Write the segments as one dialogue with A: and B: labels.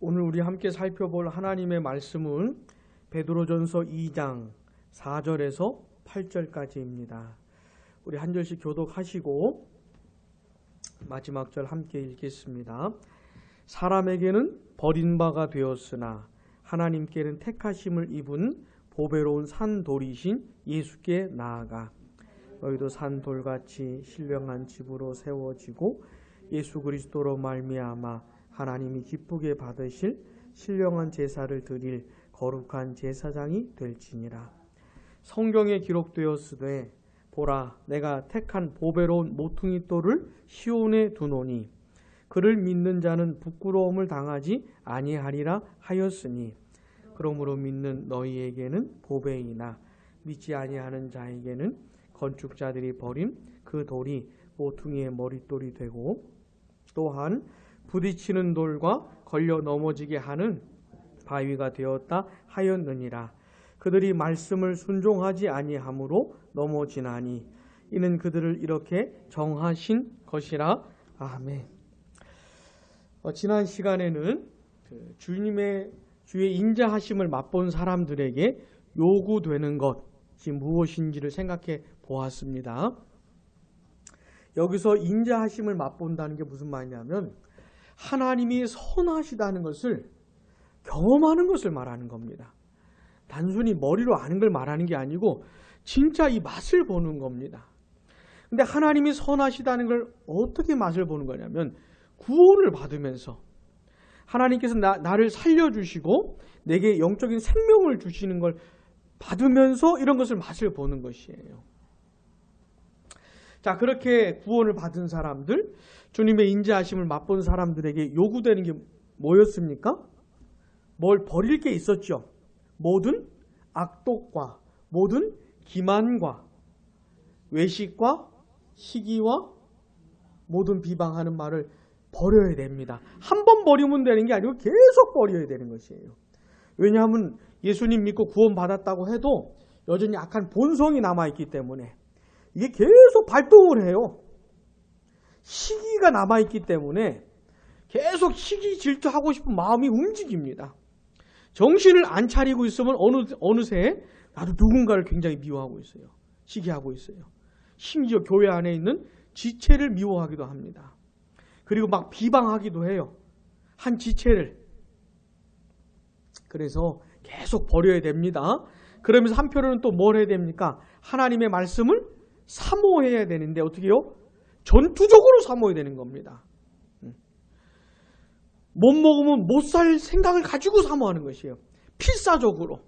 A: 오늘 우리 함께 살펴볼 하나님의 말씀은 베드로전서 2장 4절에서 8절까지입니다. 우리 한 절씩 교독하시고 마지막 절 함께 읽겠습니다. 사람에게는 버림바가 되었으나 하나님께는 택하심을 입은 보배로운 산돌이신 예수께 나아가 너희도 산돌같이 신령한 집으로 세워지고 예수 그리스도로 말미암아 하나님이 기쁘게 받으실 신령한 제사를 드릴 거룩한 제사장이 될지니라. 성경에 기록되었으되 보라 내가 택한 보배로운 모퉁이 돌을 시온에 두노니 그를 믿는 자는 부끄러움을 당하지 아니하리라 하였으니 그러므로 믿는 너희에게는 보배이나 믿지 아니하는 자에게는 건축자들이 버린 그 돌이 모퉁이의 머릿돌이 되고 또한 부딪히는 돌과 걸려 넘어지게 하는 바위가 되었다 하였느니라. 그들이 말씀을 순종하지 아니하므로 넘어지나니 이는 그들을 이렇게 정하신 것이라. 아멘. 지난 시간에는 주의 인자하심을 맛본 사람들에게 요구되는 것이 무엇인지를 생각해 보았습니다. 여기서 인자하심을 맛본다는 게 무슨 말이냐면 하나님이 선하시다는 것을 경험하는 것을 말하는 겁니다. 단순히 머리로 아는 걸 말하는 게 아니고 진짜 이 맛을 보는 겁니다. 근데 하나님이 선하시다는 걸 어떻게 맛을 보는 거냐면 구원을 받으면서 하나님께서 나를 살려주시고 내게 영적인 생명을 주시는 걸 받으면서 이런 것을 맛을 보는 것이에요. 자, 그렇게 구원을 받은 사람들, 주님의 인자하심을 맛본 사람들에게 요구되는 게 뭐였습니까? 뭘 버릴 게 있었죠. 모든 악독과 모든 기만과 외식과 시기와 모든 비방하는 말을 버려야 됩니다. 한 번 버리면 되는 게 아니고 계속 버려야 되는 것이에요. 왜냐하면 예수님 믿고 구원받았다고 해도 여전히 악한 본성이 남아있기 때문에 이게 계속 발동을 해요. 시기가 남아있기 때문에 계속 시기 질투하고 싶은 마음이 움직입니다. 정신을 안 차리고 있으면 어느새 나도 누군가를 굉장히 미워하고 있어요. 시기하고 있어요. 심지어 교회 안에 있는 지체를 미워하기도 합니다. 그리고 막 비방하기도 해요. 한 지체를. 그래서 계속 버려야 됩니다. 그러면서 한편으로는 또 뭘 해야 됩니까? 하나님의 말씀을 사모해야 되는데 어떻게 해요? 전투적으로 사모해야 되는 겁니다. 못 먹으면 못 살 생각을 가지고 사모하는 것이에요. 필사적으로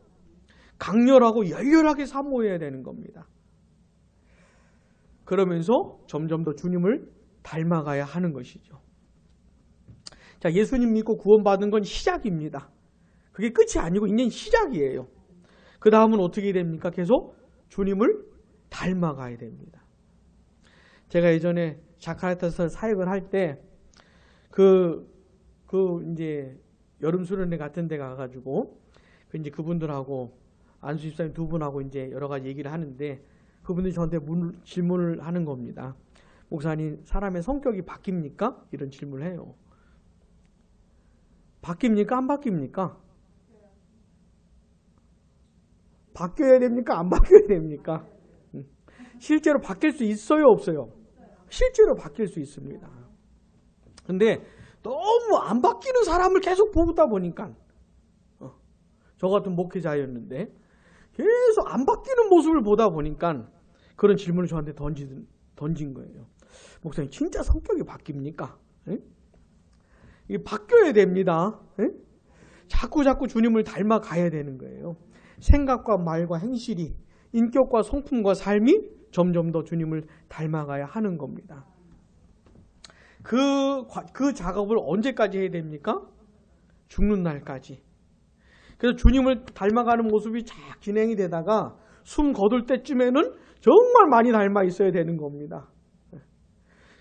A: 강렬하고 열렬하게 사모해야 되는 겁니다. 그러면서 점점 더 주님을 닮아가야 하는 것이죠. 자, 예수님 믿고 구원받은 건 시작입니다. 그게 끝이 아니고 이제 시작이에요. 그 다음은 어떻게 됩니까? 계속 주님을 닮아가야 됩니다. 제가 예전에 자카르타에서 사역을 할 때 이제 여름 수련회 같은 데 가가지고 이제 그분들하고 안수 집사님 두 분하고 이제 여러 가지 얘기를 하는데 그분들이 저한테 질문을 하는 겁니다. 목사님, 사람의 성격이 바뀝니까? 이런 질문을 해요. 바뀝니까? 안 바뀝니까? 바뀌어야 됩니까? 안 바뀌어야 됩니까? 실제로 바뀔 수 있어요? 없어요? 실제로 바뀔 수 있습니다. 근데 너무 안 바뀌는 사람을 계속 보다 보니까 저 같은 목회자였는데 계속 안 바뀌는 모습을 보다 보니까 그런 질문을 저한테 던진 거예요. 목사님, 진짜 성격이 바뀝니까? 이게 바뀌어야 됩니다. 자꾸 주님을 닮아가야 되는 거예요. 생각과 말과 행실이, 인격과 성품과 삶이 점점 더 주님을 닮아가야 하는 겁니다. 그 작업을 언제까지 해야 됩니까? 죽는 날까지. 그래서 주님을 닮아가는 모습이 쫙 진행이 되다가 숨 거둘 때쯤에는 정말 많이 닮아 있어야 되는 겁니다.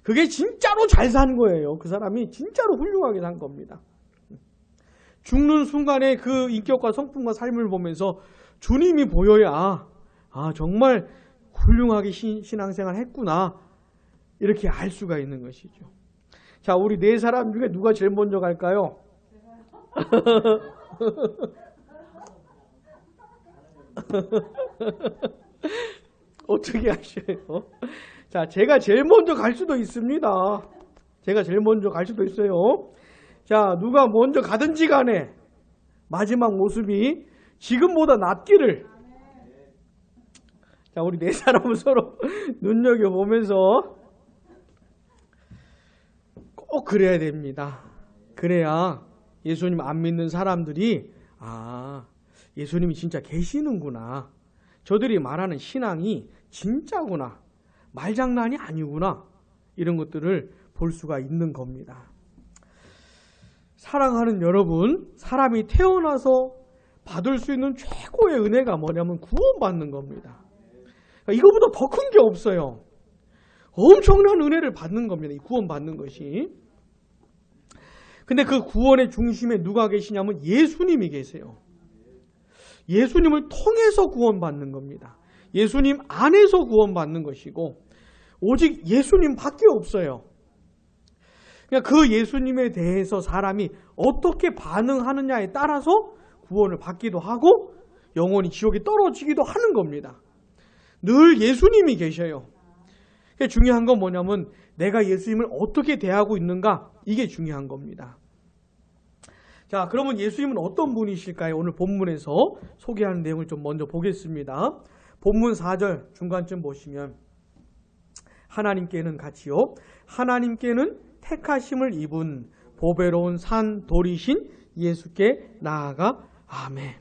A: 그게 진짜로 잘 산 거예요. 그 사람이 진짜로 훌륭하게 산 겁니다. 죽는 순간에 그 인격과 성품과 삶을 보면서 주님이 보여야 정말 훌륭하게 신앙생활 했구나 이렇게 알 수가 있는 것이죠. 자, 우리 네 사람 중에 누가 제일 먼저 갈까요? 어떻게 하셔요? 자, 제가 제일 먼저 갈 수도 있습니다. 제가 제일 먼저 갈 수도 있어요. 자, 누가 먼저 가든지 간에 마지막 모습이 지금보다 낫기를. 자, 우리 네 사람은 서로 눈여겨보면서 꼭 그래야 됩니다. 그래야 예수님 안 믿는 사람들이 예수님이 진짜 계시는구나. 저들이 말하는 신앙이 진짜구나. 말장난이 아니구나. 이런 것들을 볼 수가 있는 겁니다. 사랑하는 여러분, 사람이 태어나서 받을 수 있는 최고의 은혜가 뭐냐면 구원받는 겁니다. 이거보다 더 큰 게 없어요. 엄청난 은혜를 받는 겁니다. 이 구원받는 것이. 근데 그 구원의 중심에 누가 계시냐면 예수님이 계세요. 예수님을 통해서 구원받는 겁니다. 예수님 안에서 구원받는 것이고 오직 예수님밖에 없어요. 그러니까 그 예수님에 대해서 사람이 어떻게 반응하느냐에 따라서 구원을 받기도 하고 영원히 지옥에 떨어지기도 하는 겁니다. 늘 예수님이 계셔요. 중요한 건 뭐냐면 내가 예수님을 어떻게 대하고 있는가, 이게 중요한 겁니다. 자, 그러면 예수님은 어떤 분이실까요? 오늘 본문에서 소개하는 내용을 좀 먼저 보겠습니다. 본문 4절 중간쯤 보시면 하나님께는 같이요. 하나님께는 택하심을 입은 보배로운 산 돌이신 예수께 나아가 아멘.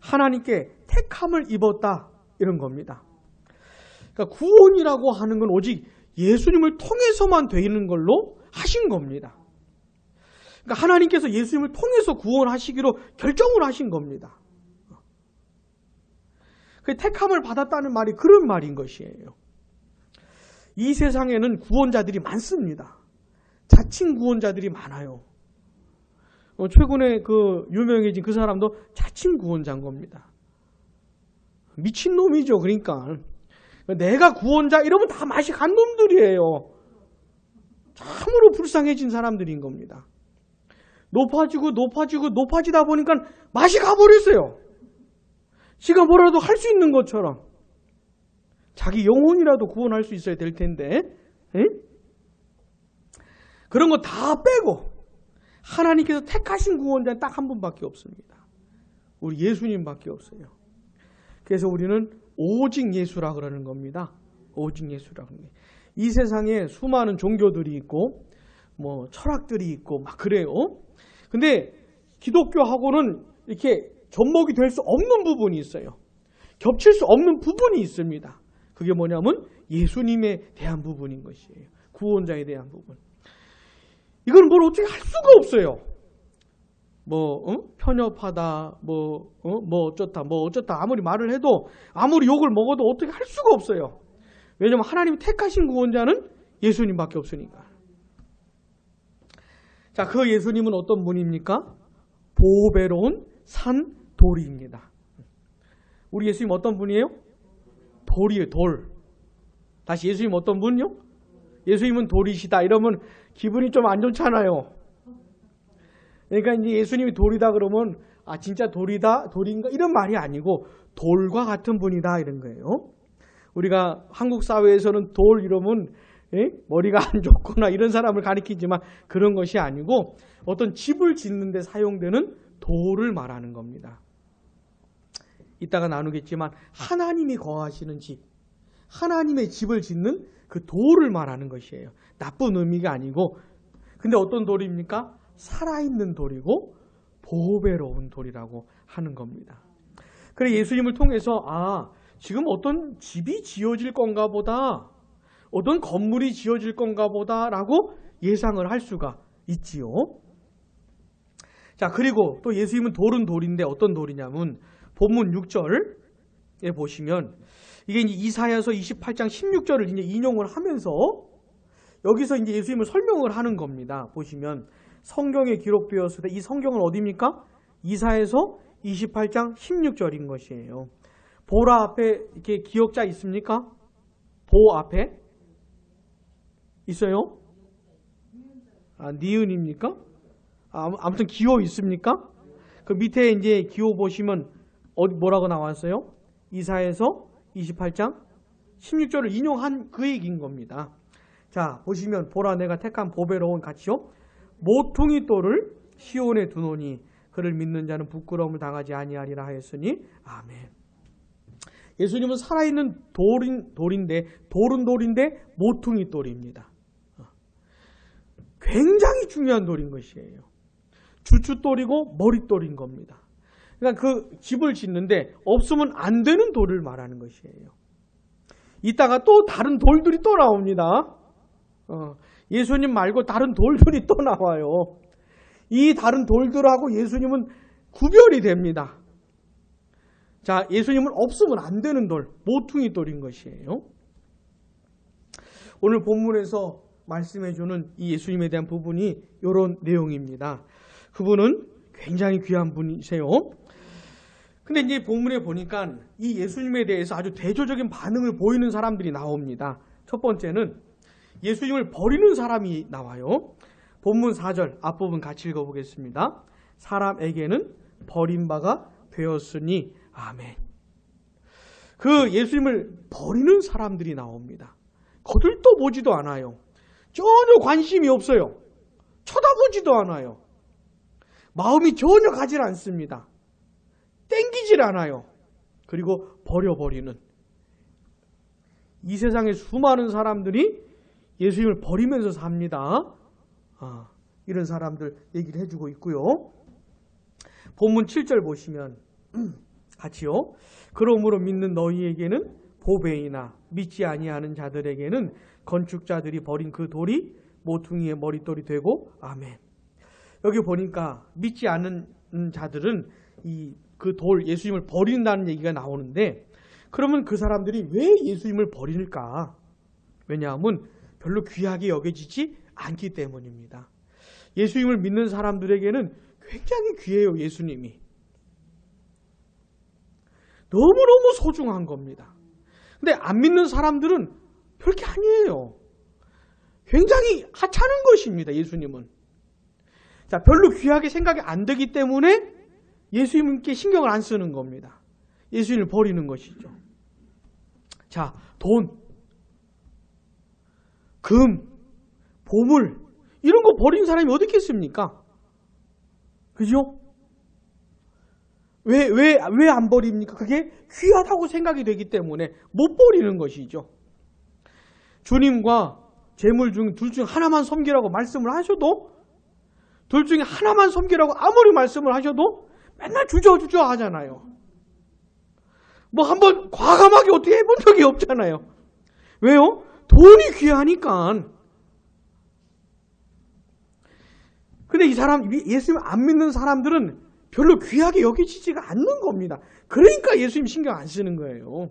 A: 하나님께 택함을 입었다, 이런 겁니다. 그러니까 구원이라고 하는 건 오직 예수님을 통해서만 되는 걸로 하신 겁니다. 그러니까 하나님께서 예수님을 통해서 구원하시기로 결정을 하신 겁니다. 그 택함을 받았다는 말이 그런 말인 것이에요. 이 세상에는 구원자들이 많습니다. 자칭 구원자들이 많아요. 최근에 그 유명해진 그 사람도 자칭 구원자인 겁니다. 미친놈이죠. 그러니까 내가 구원자 이러면 다 맛이 간 놈들이에요. 참으로 불쌍해진 사람들인 겁니다. 높아지다 보니까 맛이 가버렸어요. 지가 뭐라도 할 수 있는 것처럼. 자기 영혼이라도 구원할 수 있어야 될 텐데, 에? 그런 거 다 빼고 하나님께서 택하신 구원자는 딱 한 분밖에 없습니다. 우리 예수님밖에 없어요. 그래서 우리는 오직 예수라 그러는 겁니다. 오직 예수라 그러는 거예요. 이 세상에 수많은 종교들이 있고 뭐 철학들이 있고 막 그래요. 근데 기독교하고는 이렇게 접목이 될 수 없는 부분이 있어요. 겹칠 수 없는 부분이 있습니다. 그게 뭐냐면 예수님에 대한 부분인 것이에요. 구원자에 대한 부분. 이건 뭘 어떻게 할 수가 없어요. 편협하다, 어쩌다 아무리 말을 해도 아무리 욕을 먹어도 어떻게 할 수가 없어요. 왜냐하면 하나님이 택하신 구원자는 예수님밖에 없으니까. 자, 그 예수님은 어떤 분입니까? 보배로운 산 돌이입니다. 우리 예수님 어떤 분이에요? 돌이에요, 돌. 다시 예수님 어떤 분이요? 예수님은 돌이시다 이러면 기분이 좀 안 좋잖아요. 그러니까 이제 예수님이 돌이다 그러면 진짜 돌인가 이런 말이 아니고 돌과 같은 분이다 이런 거예요. 우리가 한국 사회에서는 돌 이러면 머리가 안 좋거나 이런 사람을 가리키지만 그런 것이 아니고 어떤 집을 짓는 데 사용되는 돌을 말하는 겁니다. 이따가 나누겠지만 하나님이 거하시는 집, 하나님의 집을 짓는 그 돌을 말하는 것이에요. 나쁜 의미가 아니고. 근데 어떤 돌입니까? 살아있는 돌이고 보배로운 돌이라고 하는 겁니다. 그래 예수님을 통해서 지금 어떤 집이 지어질 건가 보다, 어떤 건물이 지어질 건가 보다 라고 예상을 할 수가 있지요. 자, 그리고 또 예수님은 돌은 돌인데 어떤 돌이냐면 본문 6절에 보시면 이게 이제 이사야서 28장 16절을 이제 인용을 하면서 여기서 이제 예수님을 설명을 하는 겁니다. 보시면 성경에 기록되었을 때 이 성경은 어디입니까? 이사야서 28장 16절인 것이에요. 보라 앞에 이렇게 기역자 있습니까? 보 앞에 있어요? 니은입니까? 아무튼 기호 있습니까? 그 밑에 이제 기호 보시면 뭐라고 나왔어요? 이사야서 28장 16절을 인용한 그 얘기인 겁니다. 자, 보시면 보라 내가 택한 보배로운 가치요 모퉁이 돌을 시온에 두노니 그를 믿는 자는 부끄러움을 당하지 아니하리라 하였으니 아멘. 예수님은 살아있는 돌인데 돌은 돌인데 모퉁이 돌입니다. 굉장히 중요한 돌인 것이에요. 주춧돌이고 머릿돌인 겁니다. 그러니까 그 집을 짓는데 없으면 안 되는 돌을 말하는 것이에요. 이따가 또 다른 돌들이 또 나옵니다. 예수님 말고 다른 돌들이 또 나와요. 이 다른 돌들하고 예수님은 구별이 됩니다. 자, 예수님은 없으면 안 되는 돌, 모퉁이 돌인 것이에요. 오늘 본문에서 말씀해주는 이 예수님에 대한 부분이 이런 내용입니다. 그분은 굉장히 귀한 분이세요. 근데 이제 본문에 보니까 이 예수님에 대해서 아주 대조적인 반응을 보이는 사람들이 나옵니다. 첫 번째는 예수님을 버리는 사람이 나와요. 본문 4절 앞부분 같이 읽어보겠습니다. 사람에게는 버림바가 되었으니 아멘. 그 예수님을 버리는 사람들이 나옵니다. 거들떠 보지도 않아요. 전혀 관심이 없어요. 쳐다보지도 않아요. 마음이 전혀 가질 않습니다. 땡기질 않아요. 그리고 버려버리는 이 세상에 수많은 사람들이 예수님을 버리면서 삽니다. 이런 사람들 얘기를 해주고 있고요. 본문 7절 보시면 같이요. 그러므로 믿는 너희에게는 보배이나 믿지 아니하는 자들에게는 건축자들이 버린 그 돌이 모퉁이의 머릿돌이 되고 아멘. 여기 보니까 믿지 않는 자들은 그 돌 예수님을 버린다는 얘기가 나오는데 그러면 그 사람들이 왜 예수님을 버릴까? 왜냐하면 별로 귀하게 여겨지지 않기 때문입니다. 예수님을 믿는 사람들에게는 굉장히 귀해요. 예수님이. 너무너무 소중한 겁니다. 근데 안 믿는 사람들은 별게 아니에요. 굉장히 하찮은 것입니다. 예수님은. 자, 별로 귀하게 생각이 안 되기 때문에 예수님께 신경을 안 쓰는 겁니다. 예수님을 버리는 것이죠. 자, 돈, 금, 보물 이런 거 버린 사람이 어디 있겠습니까? 그죠? 왜 안 버립니까? 그게 귀하다고 생각이 되기 때문에 못 버리는 것이죠. 주님과 재물 중 둘 중 하나만 섬기라고 말씀을 하셔도 둘 중에 하나만 섬기라고 아무리 말씀을 하셔도 맨날 주저주저 하잖아요. 뭐 한번 과감하게 어떻게 해본 적이 없잖아요. 왜요? 돈이 귀하니까. 근데 이 사람, 예수님 안 믿는 사람들은 별로 귀하게 여기지지가 않는 겁니다. 그러니까 예수님 신경 안 쓰는 거예요.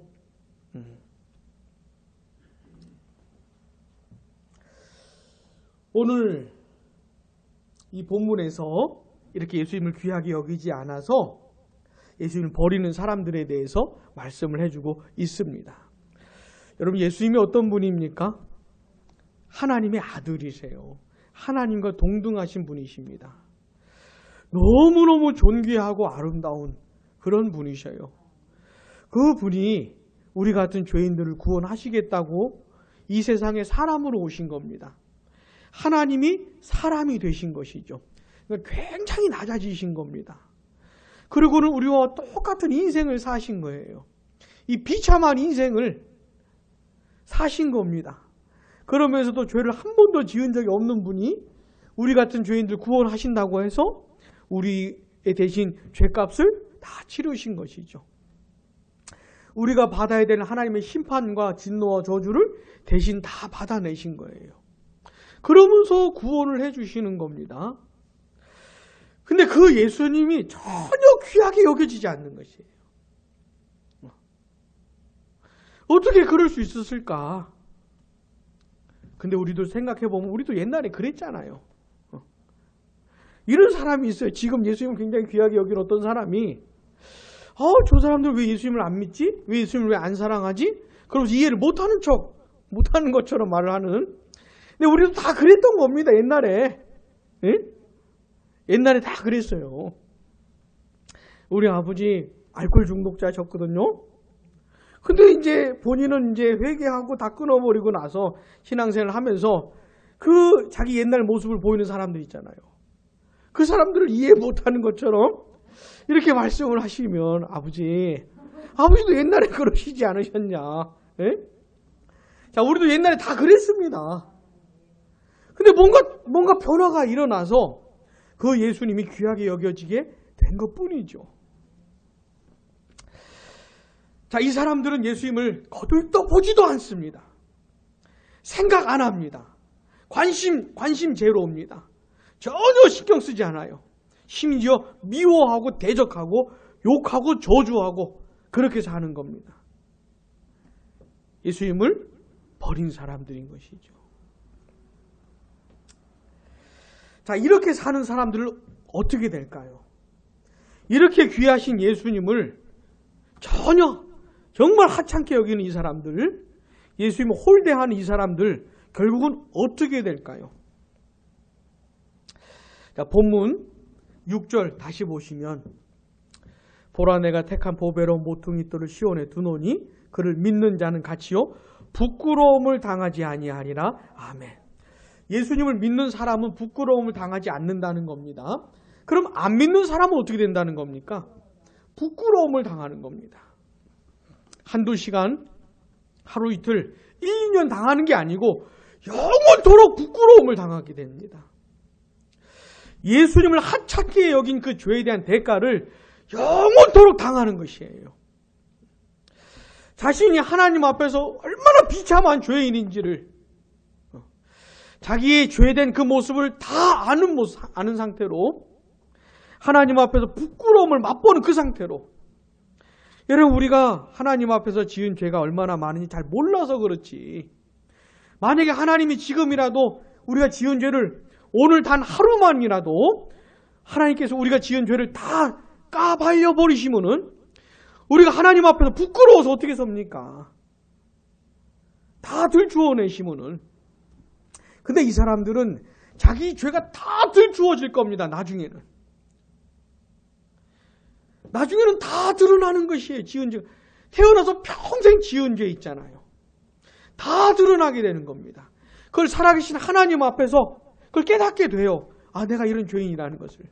A: 오늘 이 본문에서 이렇게 예수님을 귀하게 여기지 않아서 예수님을 버리는 사람들에 대해서 말씀을 해주고 있습니다. 여러분, 예수님이 어떤 분입니까? 하나님의 아들이세요. 하나님과 동등하신 분이십니다. 너무너무 존귀하고 아름다운 그런 분이셔요. 그 분이 우리 같은 죄인들을 구원하시겠다고 이 세상에 사람으로 오신 겁니다. 하나님이 사람이 되신 것이죠. 굉장히 낮아지신 겁니다. 그리고는 우리와 똑같은 인생을 사신 거예요. 이 비참한 인생을 사신 겁니다. 그러면서도 죄를 한 번도 지은 적이 없는 분이 우리 같은 죄인들 구원하신다고 해서 우리의 대신 죄값을 다 치르신 것이죠. 우리가 받아야 되는 하나님의 심판과 진노와 저주를 대신 다 받아내신 거예요. 그러면서 구원을 해주시는 겁니다. 근데 그 예수님이 전혀 귀하게 여겨지지 않는 것이에요. 어떻게 그럴 수 있었을까? 근데 우리도 생각해보면 우리도 옛날에 그랬잖아요. 이런 사람이 있어요. 지금 예수님을 굉장히 귀하게 여긴 어떤 사람이 저 사람들 왜 예수님을 안 믿지? 왜 예수님을 왜 안 사랑하지? 그러면서 이해를 못하는 척, 못하는 것처럼 말을 하는. 근데 우리도 다 그랬던 겁니다. 옛날에. 예? 옛날에 다 그랬어요. 우리 아버지 알코올 중독자셨거든요. 근데 이제 본인은 이제 회개하고 다 끊어버리고 나서 신앙생활을 하면서 그 자기 옛날 모습을 보이는 사람들 있잖아요. 그 사람들을 이해 못하는 것처럼 이렇게 말씀을 하시면 아버지도 옛날에 그러시지 않으셨냐? 예? 자, 우리도 옛날에 다 그랬습니다. 근데 뭔가 변화가 일어나서 그 예수님이 귀하게 여겨지게 된 것뿐이죠. 자, 이 사람들은 예수님을 거들떠 보지도 않습니다. 생각 안 합니다. 관심 제로입니다. 전혀 신경 쓰지 않아요. 심지어 미워하고 대적하고 욕하고 저주하고 그렇게 사는 겁니다. 예수님을 버린 사람들인 것이죠. 자, 이렇게 사는 사람들은 어떻게 될까요? 이렇게 귀하신 예수님을 정말 하찮게 여기는 이 사람들, 예수님을 홀대하는 이 사람들, 결국은 어떻게 될까요? 자, 본문 6절 다시 보시면, 보라 내가 택한 보배로운 모퉁이 돌을 시온에 두노니 그를 믿는 자는 같이요 부끄러움을 당하지 아니하리라. 아멘. 예수님을 믿는 사람은 부끄러움을 당하지 않는다는 겁니다. 그럼 안 믿는 사람은 어떻게 된다는 겁니까? 부끄러움을 당하는 겁니다. 한두 시간, 하루 이틀, 1, 2년 당하는 게 아니고 영원토록 부끄러움을 당하게 됩니다. 예수님을 하찮게 여긴 그 죄에 대한 대가를 영원토록 당하는 것이에요. 자신이 하나님 앞에서 얼마나 비참한 죄인인지를, 자기의 죄된 그 모습을 다 아는 상태로, 하나님 앞에서 부끄러움을 맛보는 그 상태로, 여러분, 우리가 하나님 앞에서 지은 죄가 얼마나 많은지 잘 몰라서 그렇지, 만약에 하나님이 지금이라도 우리가 지은 죄를 오늘 단 하루만이라도 하나님께서 우리가 지은 죄를 다 까발려 버리시면은 우리가 하나님 앞에서 부끄러워서 어떻게 섭니까? 다 들추어내시면은. 근데 이 사람들은 자기 죄가 다 들추어질 겁니다. 나중에는 다 드러나는 것이에요. 지은 죄, 태어나서 평생 지은 죄 있잖아요. 다 드러나게 되는 겁니다. 그걸 살아계신 하나님 앞에서 그걸 깨닫게 돼요. 아, 내가 이런 죄인이라는 것을.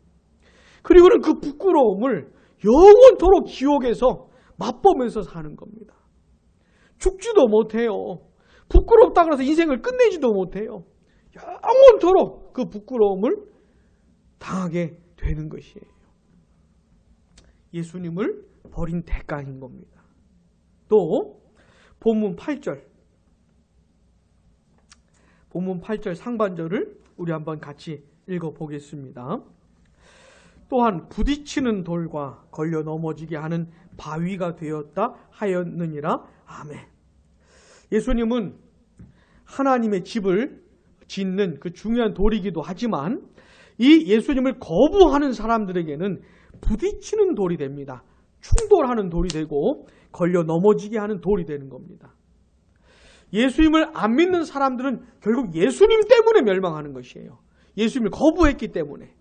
A: 그리고는 그 부끄러움을 영원토록 지옥에서 맛보면서 사는 겁니다. 죽지도 못해요. 부끄럽다 그래서 인생을 끝내지도 못해요. 영원토록 그 부끄러움을 당하게 되는 것이에요. 예수님을 버린 대가인 겁니다. 또 본문 8절 상반절을 우리 한번 같이 읽어보겠습니다. 또한 부딪히는 돌과 걸려 넘어지게 하는 바위가 되었다 하였느니라. 아멘. 예수님은 하나님의 집을 짓는 그 중요한 돌이기도 하지만 이 예수님을 거부하는 사람들에게는 부딪히는 돌이 됩니다. 충돌하는 돌이 되고 걸려 넘어지게 하는 돌이 되는 겁니다. 예수님을 안 믿는 사람들은 결국 예수님 때문에 멸망하는 것이에요. 예수님을 거부했기 때문에.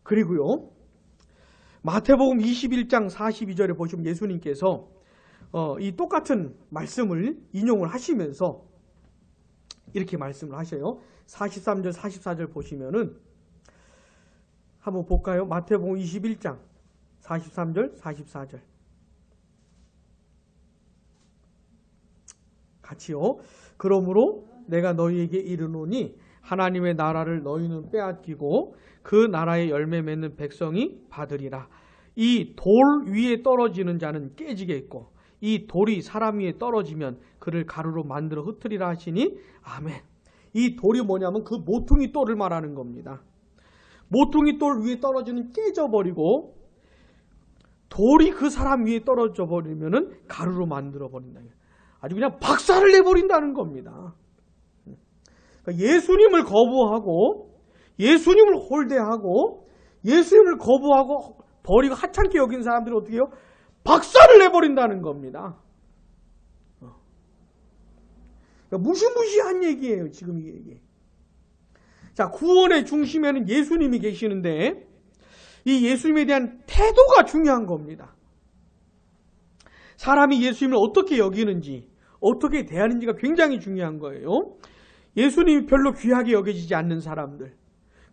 A: 그리고요, 마태복음 21장 42절에 보시면 예수님께서 이 똑같은 말씀을 인용을 하시면서 이렇게 말씀을 하셔요. 43절 44절 보시면은 한번 볼까요? 마태복음 21장 43절 44절 같이요. 그러므로 내가 너희에게 이르노니 하나님의 나라를 너희는 빼앗기고 그 나라의 열매 맺는 백성이 받으리라. 이 돌 위에 떨어지는 자는 깨지겠고 이 돌이 사람 위에 떨어지면 그를 가루로 만들어 흩으리라 하시니 아멘. 이 돌이 뭐냐면 그 모퉁이 돌을 말하는 겁니다. 모퉁이 돌 위에 떨어지는 깨져버리고 돌이 그 사람 위에 떨어져 버리면은 가루로 만들어 버린다. 아주 그냥 박살을 내버린다는 겁니다. 그러니까 예수님을 거부하고 예수님을 홀대하고 예수님을 거부하고 버리고 하찮게 여긴 사람들은 어떻게 해요? 박살을 내버린다는 겁니다. 그러니까 무시무시한 얘기예요. 지금 이 얘기. 자, 구원의 중심에는 예수님이 계시는데 이 예수님에 대한 태도가 중요한 겁니다. 사람이 예수님을 어떻게 여기는지, 어떻게 대하는지가 굉장히 중요한 거예요. 예수님이 별로 귀하게 여겨지지 않는 사람들,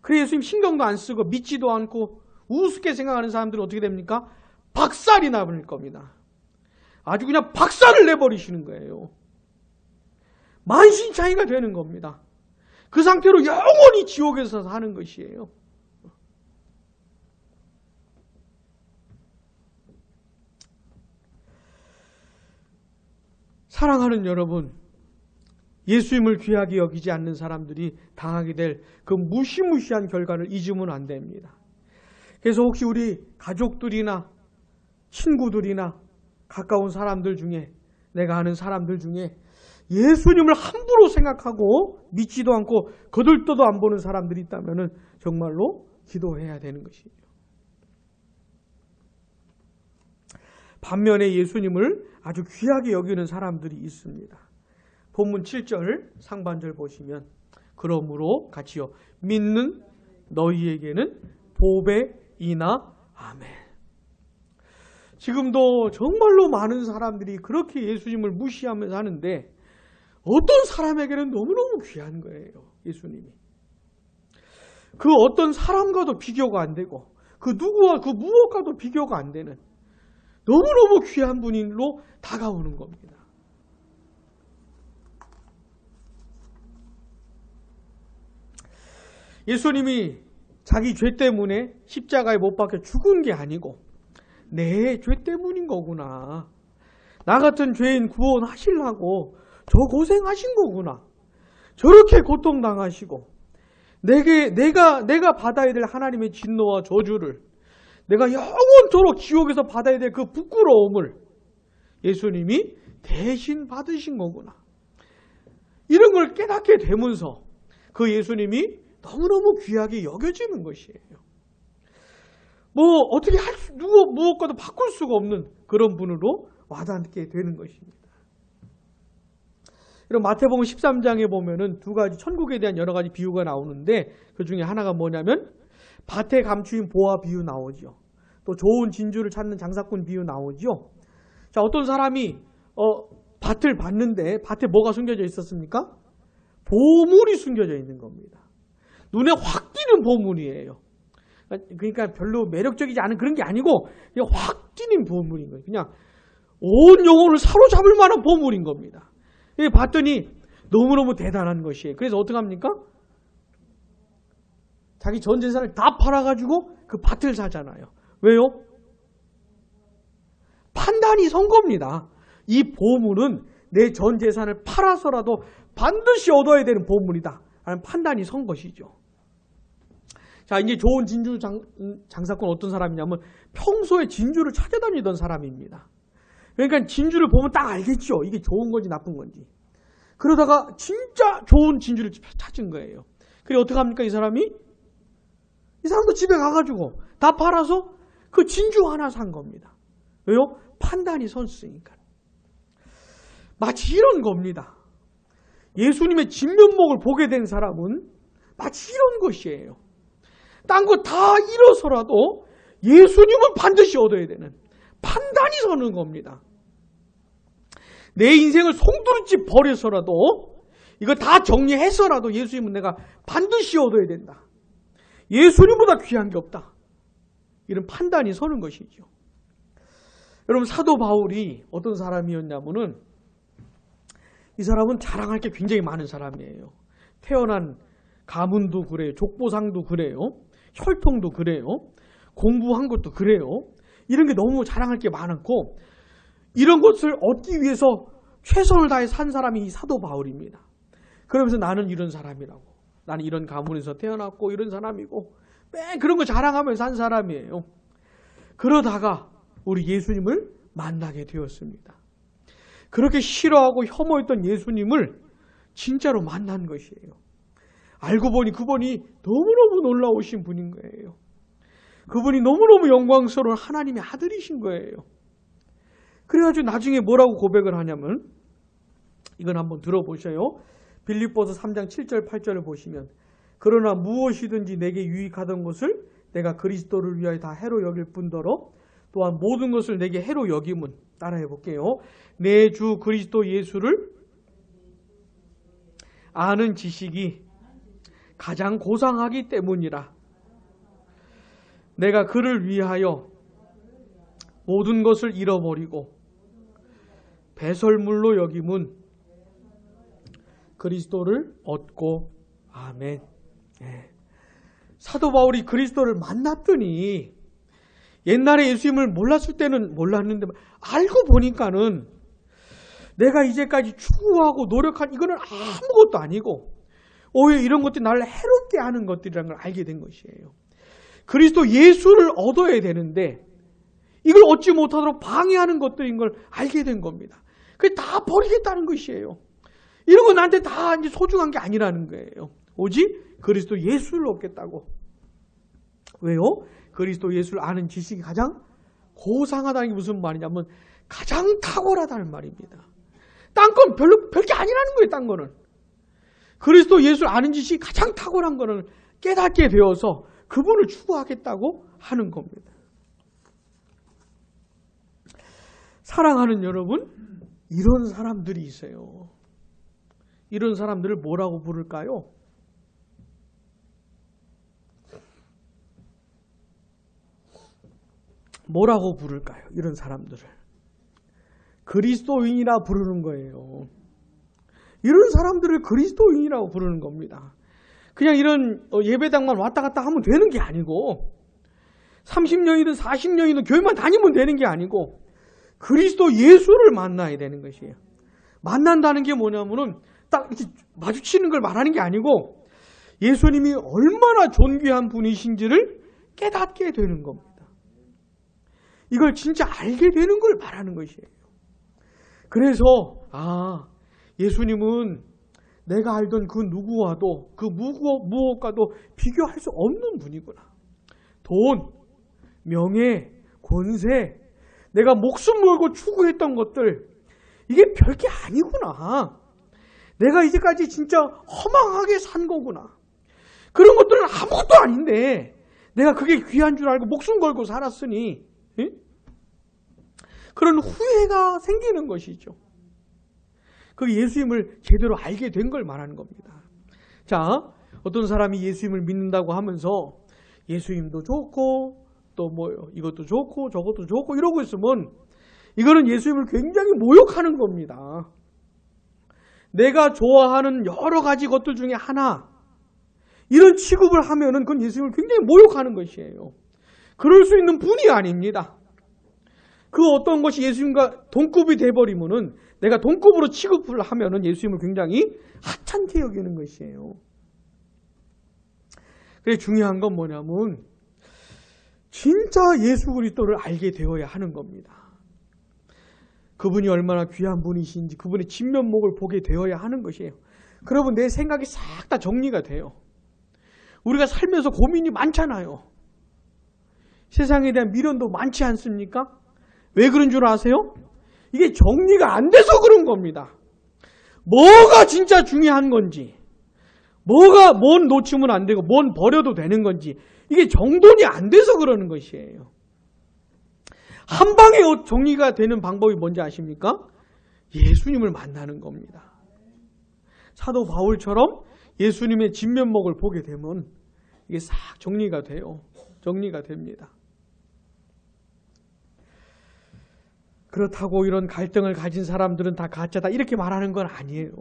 A: 그래 예수님 신경도 안 쓰고 믿지도 않고 우습게 생각하는 사람들은 어떻게 됩니까? 박살이 나버릴 겁니다. 아주 그냥 박살을 내버리시는 거예요. 만신창이가 되는 겁니다. 그 상태로 영원히 지옥에서 사는 것이에요. 사랑하는 여러분, 예수님을 귀하게 여기지 않는 사람들이 당하게 될 그 무시무시한 결과를 잊으면 안 됩니다. 그래서 혹시 우리 가족들이나 친구들이나 가까운 사람들 중에, 내가 아는 사람들 중에 예수님을 함부로 생각하고 믿지도 않고 거들떠도 안 보는 사람들이 있다면 정말로 기도해야 되는 것이죠. 반면에 예수님을 아주 귀하게 여기는 사람들이 있습니다. 본문 7절 상반절 보시면, 그러므로 같이요, 믿는 너희에게는 복이 있나 아멘. 지금도 정말로 많은 사람들이 그렇게 예수님을 무시하면서 하는데 어떤 사람에게는 너무너무 귀한 거예요. 예수님이. 그 어떤 사람과도 비교가 안 되고 그 누구와 그 무엇과도 비교가 안 되는 너무너무 귀한 분으로 다가오는 겁니다. 예수님이 자기 죄 때문에 십자가에 못 박혀 죽은 게 아니고 내 죄 때문인 거구나. 나 같은 죄인 구원하시려고 저 고생하신 거구나. 저렇게 고통당하시고 내가 받아야 될 하나님의 진노와 저주를, 내가 영원토록 지옥에서 받아야 될 그 부끄러움을 예수님이 대신 받으신 거구나. 이런 걸 깨닫게 되면서 그 예수님이 너무너무 귀하게 여겨지는 것이에요. 어떻게 무엇과도 바꿀 수가 없는 그런 분으로 와닿게 되는 것입니다. 그럼 마태복음 13장에 보면은 두 가지 천국에 대한 여러 가지 비유가 나오는데, 그 중에 하나가 뭐냐면 밭에 감추인 보화 비유 나오죠. 또 좋은 진주를 찾는 장사꾼 비유 나오죠. 자, 어떤 사람이 밭을 봤는데 밭에 뭐가 숨겨져 있었습니까? 보물이 숨겨져 있는 겁니다. 눈에 확 띄는 보물이에요. 그러니까 별로 매력적이지 않은 그런 게 아니고 그냥 확 띄는 보물인 거예요. 그냥 온 영혼을 사로잡을 만한 보물인 겁니다. 봤더니 너무너무 대단한 것이에요. 그래서 어떻게 합니까? 자기 전 재산을 다 팔아가지고 그 밭을 사잖아요. 왜요? 판단이 선 겁니다. 이 보물은 내 전 재산을 팔아서라도 반드시 얻어야 되는 보물이다 라는 판단이 선 것이죠. 자, 이제 좋은 진주 장사꾼 어떤 사람이냐면 평소에 진주를 찾아다니던 사람입니다. 그러니까 진주를 보면 딱 알겠죠. 이게 좋은 건지 나쁜 건지. 그러다가 진짜 좋은 진주를 찾은 거예요. 그래 어떻게 합니까? 이 사람도 집에 가가지고 다 팔아서 그 진주 하나 산 겁니다. 왜요? 판단이 섰으니까. 마치 이런 겁니다. 예수님의 진면목을 보게 된 사람은 마치 이런 것이에요. 딴 거 다 잃어서라도 예수님은 반드시 얻어야 되는 판단이 서는 겁니다. 내 인생을 송두리째 버려서라도 이거 다 정리해서라도 예수님은 내가 반드시 얻어야 된다. 예수님보다 귀한 게 없다. 이런 판단이 서는 것이죠. 여러분, 사도 바울이 어떤 사람이었냐면은 이 사람은 자랑할 게 굉장히 많은 사람이에요. 태어난 가문도 그래요. 족보상도 그래요. 혈통도 그래요. 공부한 것도 그래요. 이런 게 너무 자랑할 게 많고 이런 것을 얻기 위해서 최선을 다해 산 사람이 이 사도 바울입니다. 그러면서 나는 이런 사람이라고. 나는 이런 가문에서 태어났고 이런 사람이고 매 그런 거 자랑하면서 산 사람이에요. 그러다가 우리 예수님을 만나게 되었습니다. 그렇게 싫어하고 혐오했던 예수님을 진짜로 만난 것이에요. 알고 보니 그분이 너무너무 놀라우신 분인 거예요. 그분이 너무너무 영광스러운 하나님의 아들이신 거예요. 그래가지고 나중에 뭐라고 고백을 하냐면 이건 한번 들어보셔요. 빌립보서 3장 7절 8절을 보시면 그러나 무엇이든지 내게 유익하던 것을 내가 그리스도를 위하여 다 해로 여길 뿐더러 또한 모든 것을 내게 해로 여김은, 따라해 볼게요. 내 주 그리스도 예수를 아는 지식이 가장 고상하기 때문이라. 내가 그를 위하여 모든 것을 잃어버리고 배설물로 여김은 그리스도를 얻고. 아멘. 네. 사도 바울이 그리스도를 만났더니 옛날에 예수님을 몰랐을 때는 몰랐는데 알고 보니까는 내가 이제까지 추구하고 노력한 이거는 아무것도 아니고 오히려 이런 것들이 나를 해롭게 하는 것들이라는 걸 알게 된 것이에요. 그리스도 예수를 얻어야 되는데 이걸 얻지 못하도록 방해하는 것들인 걸 알게 된 겁니다. 그게 다 버리겠다는 것이에요. 이런 건 나한테 다 이제 소중한 게 아니라는 거예요. 오직 그리스도 예수를 얻겠다고. 왜요? 그리스도 예수를 아는 지식이 가장 고상하다는 게 무슨 말이냐면 가장 탁월하다는 말입니다. 딴 건 별게 아니라는 거예요. 딴 거는. 그리스도 예수를 아는 지식이 가장 탁월한 거는 깨닫게 되어서 그분을 추구하겠다고 하는 겁니다. 사랑하는 여러분, 이런 사람들이 있어요. 이런 사람들을 뭐라고 부를까요? 뭐라고 부를까요? 이런 사람들을. 그리스도인이라 부르는 거예요. 이런 사람들을 그리스도인이라고 부르는 겁니다. 그냥 이런 예배당만 왔다 갔다 하면 되는 게 아니고 30년이든 40년이든 교회만 다니면 되는 게 아니고 그리스도 예수를 만나야 되는 것이에요. 만난다는 게 뭐냐면은 딱 이렇게 마주치는 걸 말하는 게 아니고 예수님이 얼마나 존귀한 분이신지를 깨닫게 되는 겁니다. 이걸 진짜 알게 되는 걸 말하는 것이에요. 그래서 예수님은 내가 알던 그 누구와도 그 무엇과도 비교할 수 없는 분이구나. 돈, 명예, 권세, 내가 목숨 걸고 추구했던 것들 이게 별게 아니구나. 내가 이제까지 진짜 허망하게 산 거구나. 그런 것들은 아무것도 아닌데 내가 그게 귀한 줄 알고 목숨 걸고 살았으니 그런 후회가 생기는 것이죠. 그 예수님을 제대로 알게 된 걸 말하는 겁니다. 자, 어떤 사람이 예수님을 믿는다고 하면서 예수님도 좋고 또 이것도 좋고 저것도 좋고 이러고 있으면 이거는 예수님을 굉장히 모욕하는 겁니다. 내가 좋아하는 여러 가지 것들 중에 하나 이런 취급을 하면은 그건 예수님을 굉장히 모욕하는 것이에요. 그럴 수 있는 분이 아닙니다. 그 어떤 것이 예수님과 동급이 돼버리면은 내가 동급으로 취급을 하면은 예수님을 굉장히 하찮게 여기는 것이에요. 그래 중요한 건 뭐냐면 진짜 예수 그리스도를 알게 되어야 하는 겁니다. 그분이 얼마나 귀한 분이신지 그분의 진면목을 보게 되어야 하는 것이에요. 그러면 내 생각이 싹 다 정리가 돼요. 우리가 살면서 고민이 많잖아요. 세상에 대한 미련도 많지 않습니까? 왜 그런 줄 아세요? 이게 정리가 안 돼서 그런 겁니다. 뭐가 진짜 중요한 건지, 뭔 놓치면 안 되고, 뭔 버려도 되는 건지, 이게 정돈이 안 돼서 그러는 것이에요. 한 방에 정리가 되는 방법이 뭔지 아십니까? 예수님을 만나는 겁니다. 사도 바울처럼 예수님의 진면목을 보게 되면 이게 싹 정리가 돼요. 정리가 됩니다. 그렇다고 이런 갈등을 가진 사람들은 다 가짜다 이렇게 말하는 건 아니에요.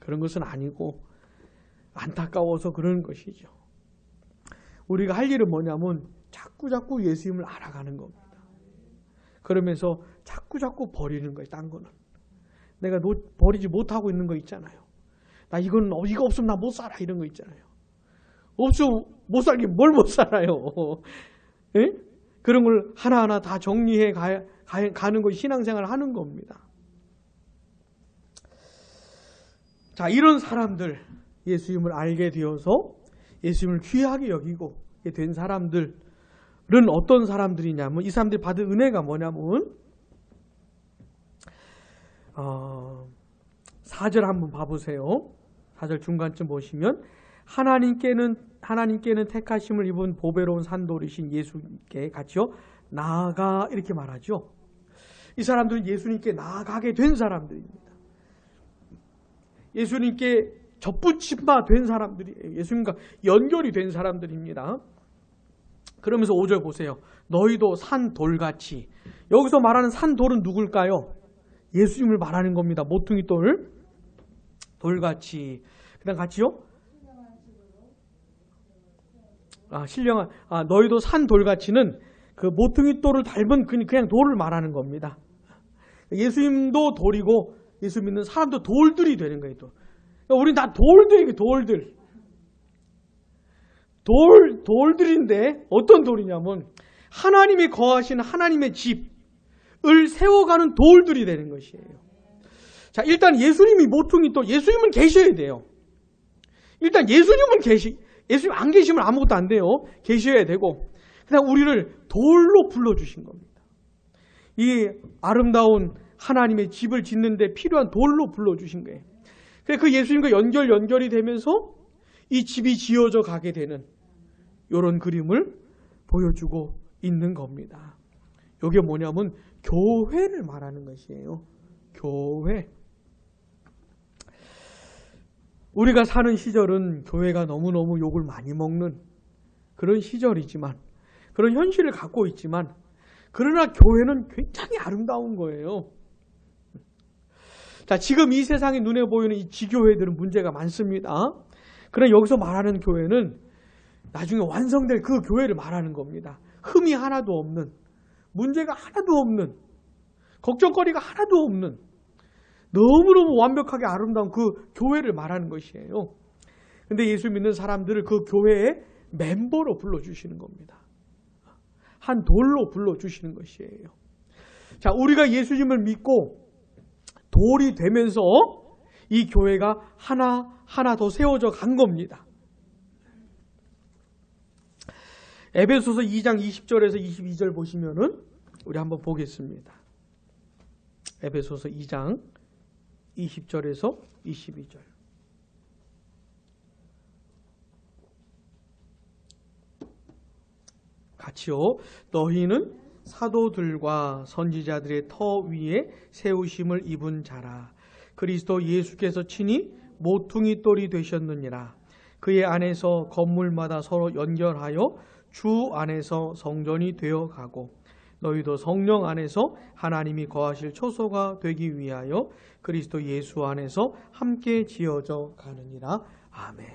A: 그런 것은 아니고 안타까워서 그러는 것이죠. 우리가 할 일은 뭐냐면 자꾸 예수님을 알아가는 겁니다. 그러면서 자꾸 버리는 거예요. 딴 거는. 내가 버리지 못하고 있는 거 있잖아요. 나 이거 없으면 나 못 살아 이런 거 있잖아요. 없으면 못 살긴 뭘 못 살아요. 에? 그런 걸 하나하나 다 정리해 가는 것이 신앙생활을 하는 겁니다. 자, 이런 사람들, 예수님을 알게 되어서 예수님을 귀하게 여기고 된 사람들은 어떤 사람들이냐면 이 사람들이 받은 은혜가 뭐냐면 4절 한번 봐보세요. 4절 중간쯤 보시면 하나님께는 하나님께는 택하심을 입은 보배로운 산돌이신 예수님께 같이요 나아가 이렇게 말하죠. 이 사람들은 예수님께 나아가게 된 사람들입니다. 예수님께 접붙임바 된 사람들이에요. 예수님과 연결이 된 사람들입니다. 그러면서 5절 보세요. 너희도 산돌같이. 여기서 말하는 산돌은 누굴까요? 예수님을 말하는 겁니다. 모퉁이 돌같이. 그 다음 같이요. 신령한 너희도 산돌같이는 그 모퉁이 돌을 닮은 그냥 돌을 말하는 겁니다. 예수님도 돌이고 예수 믿는 사람도 돌들이 되는 거예요. 우린 다 돌들이에요. 돌들인데 어떤 돌이냐면 하나님이 거하시는 하나님의 집을 세워가는 돌들이 되는 것이에요. 자, 일단 예수님이 모퉁이 돌, 예수님은 계셔야 돼요. 일단 예수님 안 계시면 아무것도 안 돼요. 계셔야 되고 그냥 우리를 돌로 불러주신 겁니다. 이 아름다운 하나님의 집을 짓는데 필요한 돌로 불러주신 거예요. 그 예수님과 연결이 되면서 이 집이 지어져 가게 되는 이런 그림을 보여주고 있는 겁니다. 이게 뭐냐면 교회를 말하는 것이에요. 교회. 우리가 사는 시절은 교회가 너무너무 욕을 많이 먹는 그런 시절이지만 그런 현실을 갖고 있지만 그러나 교회는 굉장히 아름다운 거예요. 자, 지금 이 세상에 눈에 보이는 이 지교회들은 문제가 많습니다. 그러나 여기서 말하는 교회는 나중에 완성될 그 교회를 말하는 겁니다. 흠이 하나도 없는, 문제가 하나도 없는, 걱정거리가 하나도 없는 너무너무 완벽하게 아름다운 그 교회를 말하는 것이에요. 근데 예수 믿는 사람들을 그 교회의 멤버로 불러주시는 겁니다. 한 돌로 불러주시는 것이에요. 자, 우리가 예수님을 믿고 돌이 되면서 이 교회가 하나 더 세워져 간 겁니다. 에베소서 2장 20절에서 22절 보시면은 우리 한번 보겠습니다. 에베소서 2장 20절에서 22절. 같이요. 너희는 사도들과 선지자들의 터 위에 세우심을 입은 자라. 그리스도 예수께서 친히 모퉁이 돌이 되셨느니라. 그의 안에서 건물마다 서로 연결하여 주 안에서 성전이 되어 가고 너희도 성령 안에서 하나님이 거하실 초소가 되기 위하여 그리스도 예수 안에서 함께 지어져 가느니라. 아멘.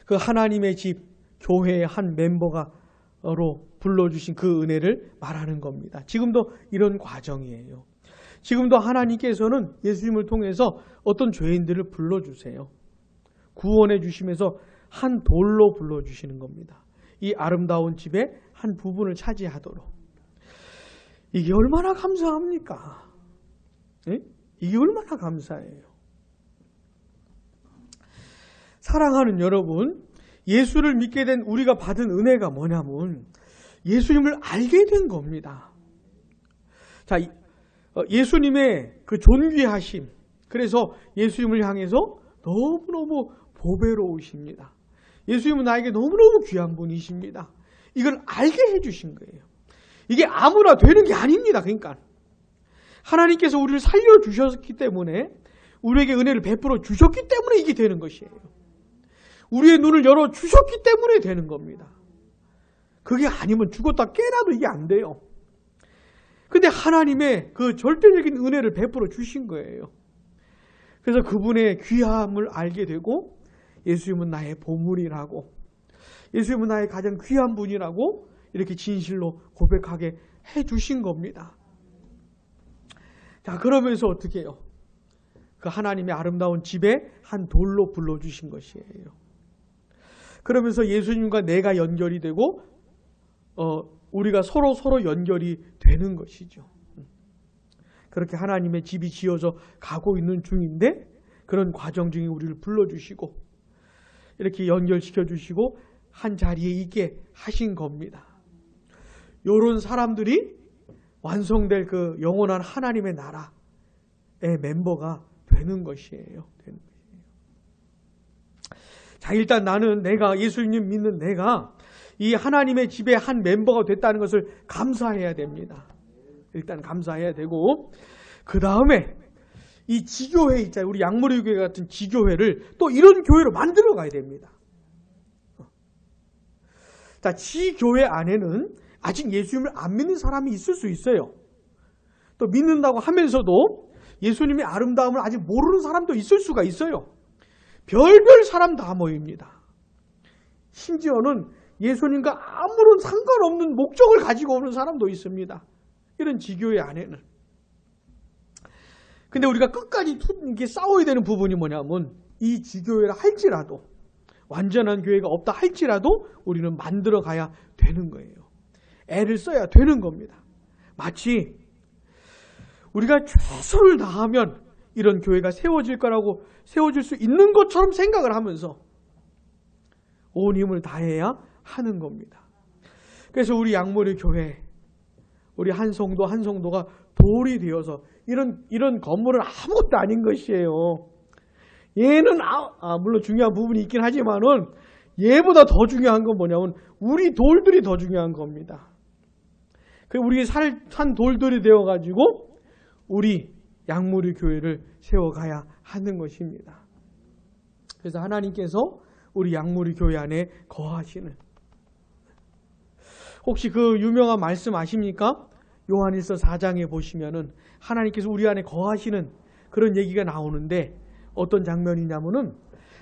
A: 그 하나님의 집, 교회의 한 멤버가로 불러주신 그 은혜를 말하는 겁니다. 지금도 이런 과정이에요. 지금도 하나님께서는 예수님을 통해서 어떤 죄인들을 불러주세요. 구원해 주시면서 한 돌로 불러주시는 겁니다. 이 아름다운 집의 한 부분을 차지하도록. 이게 얼마나 감사합니까? 네? 이게 얼마나 감사해요. 사랑하는 여러분, 예수를 믿게 된 우리가 받은 은혜가 뭐냐면 예수님을 알게 된 겁니다. 자, 예수님의 그 존귀하심, 그래서 예수님을 향해서 너무너무 보배로우십니다. 예수님은 나에게 너무너무 귀한 분이십니다. 이걸 알게 해주신 거예요. 이게 아무나 되는 게 아닙니다. 그러니까 하나님께서 우리를 살려주셨기 때문에, 우리에게 은혜를 베풀어 주셨기 때문에 이게 되는 것이에요. 우리의 눈을 열어주셨기 때문에 되는 겁니다. 그게 아니면 죽었다 깨나도 이게 안 돼요. 근데 하나님의 그 절대적인 은혜를 베풀어 주신 거예요. 그래서 그분의 귀함을 알게 되고 예수님은 나의 보물이라고, 예수님은 나의 가장 귀한 분이라고 이렇게 진실로 고백하게 해주신 겁니다. 자, 그러면서 어떻게 해요? 그 하나님의 아름다운 집에 한 돌로 불러주신 것이에요. 그러면서 예수님과 내가 연결이 되고 우리가 서로 연결이 되는 것이죠. 그렇게 하나님의 집이 지어져 가고 있는 중인데, 그런 과정 중에 우리를 불러주시고 이렇게 연결시켜 주시고 한 자리에 있게 하신 겁니다. 이런 사람들이 완성될 그 영원한 하나님의 나라의 멤버가 되는 것이에요. 자, 일단 나는 내가 예수님 믿는 내가 이 하나님의 집의 한 멤버가 됐다는 것을 감사해야 됩니다. 일단 감사해야 되고 그 다음에 이 지교회 있잖아요. 우리 양무리교회 같은 지교회를 또 이런 교회로 만들어 가야 됩니다. 자, 지교회 안에는 아직 예수님을 안 믿는 사람이 있을 수 있어요. 또 믿는다고 하면서도 예수님의 아름다움을 아직 모르는 사람도 있을 수가 있어요. 별별 사람 다 모입니다. 심지어는 예수님과 아무런 상관없는 목적을 가지고 오는 사람도 있습니다. 이런 지교회 안에는. 근데 우리가 끝까지 이렇게 싸워야 되는 부분이 뭐냐면 이 지교회를 할지라도 완전한 교회가 없다 할지라도 우리는 만들어 가야 되는 거예요. 애를 써야 되는 겁니다. 마치 우리가 최선을 다하면 이런 교회가 세워질 거라고 세워질 수 있는 것처럼 생각을 하면서 온 힘을 다해야 하는 겁니다. 그래서 우리 양모리 교회, 우리 한 성도 한 성도가 돌이 되어서 이런 건물은 아무것도 아닌 것이에요. 얘는 물론 중요한 부분이 있긴 하지만은 얘보다 더 중요한 건 뭐냐면 우리 돌들이 더 중요한 겁니다. 그 우리 산 돌들이 되어 가지고 우리 양무리 교회를 세워가야 하는 것입니다. 그래서 하나님께서 우리 양무리 교회 안에 거하시는, 혹시 그 유명한 말씀 아십니까? 요한일서 4장에 보시면은 하나님께서 우리 안에 거하시는 그런 얘기가 나오는데 어떤 장면이냐면은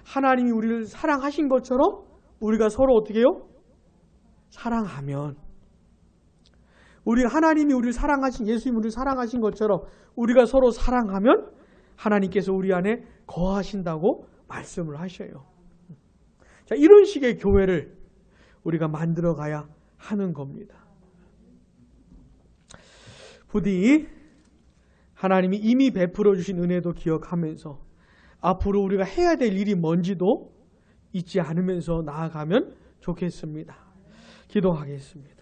A: 하나님이 우리를 사랑하신 것처럼 우리가 서로 어떻게 해요? 사랑하면, 우리 하나님이 우리를 사랑하신, 예수님이 우리를 사랑하신 것처럼 우리가 서로 사랑하면 하나님께서 우리 안에 거하신다고 말씀을 하셔요. 자, 이런 식의 교회를 우리가 만들어 가야 하는 겁니다. 부디 하나님이 이미 베풀어 주신 은혜도 기억하면서 앞으로 우리가 해야 될 일이 뭔지도 잊지 않으면서 나아가면 좋겠습니다. 기도하겠습니다.